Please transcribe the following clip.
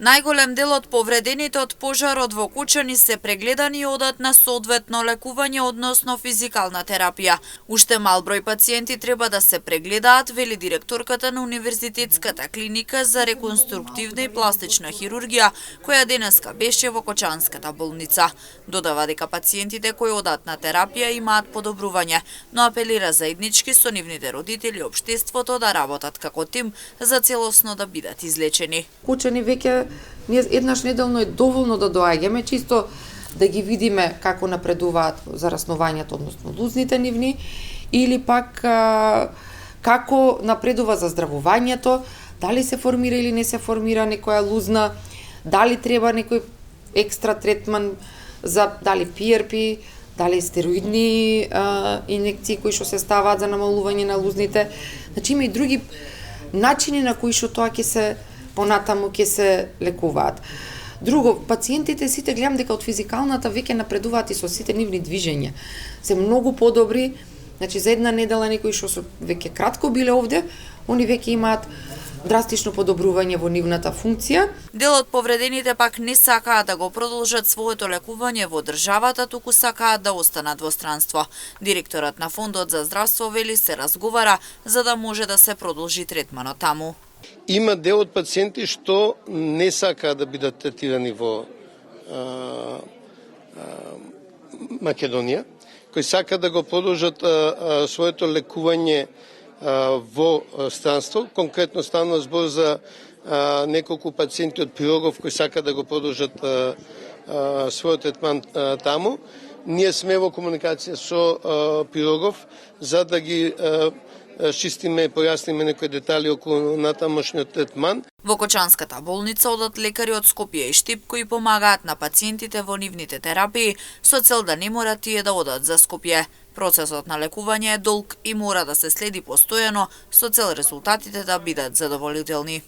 Најголем дел од повредените од пожарот во Кучани се прегледани и одат на соодветно лекување, односно физикална терапија. Уште мал број пациенти треба да се прегледаат, вели директорката на Универзитетската клиника за реконструктивна и пластична хирургија, која денеска беше во Кочанската болница. Додава дека пациентите кои одат на терапија имаат подобрување, но апелира заеднички со нивните родители и општеството да работат како тим за целосно да бидат излечени. Кучани веќе ние еднаш неделно е доволно да доаѓаме, чисто да ги видиме како напредуваат зараснувањето, односно лузните нивни, или пак како напредува заздравувањето, дали се формира или не се формира некоја лузна, дали треба некој екстра третман за дали PRP, дали стероидни инекции кои што се ставаат за намалување на лузните. Значи има и други начини на кои што тоа ќе се понатаму ќе се лекуваат. Друго, пациентите сите гледам дека од физикалната веќе напредуваат и со сите нивни движења. Се многу подобри, значи за една недела некои што веќе кратко биле овде, они веќе имаат драстично подобрување во нивната функција. Дел од повредените пак не сакаат да го продолжат своето лекување во државата, туку сакаат да останат во странство. Директорот на Фондот за здравство вели се разговара за да може да се продолжи третманот таму. Има дел од пациенти што не сакаат да бидат третирани во Македонија, кои сакаат да го продолжат своето лекување во странство. Конкретно станува збор за неколку пациенти од Пирогов кои сакаат да го продолжат својот третман таму. Ние сме во комуникација со Пирогов за да ги чистиме и појасниме некои детали околу натамошниот третман. Во Кочанската болница одат лекари од Скопје и Штип кои помагаат на пациентите во нивните терапии со цел да не морат тие да одат за Скопје. Процесот на лекување е долг и мора да се следи постојано со цел резултатите да бидат задоволителни.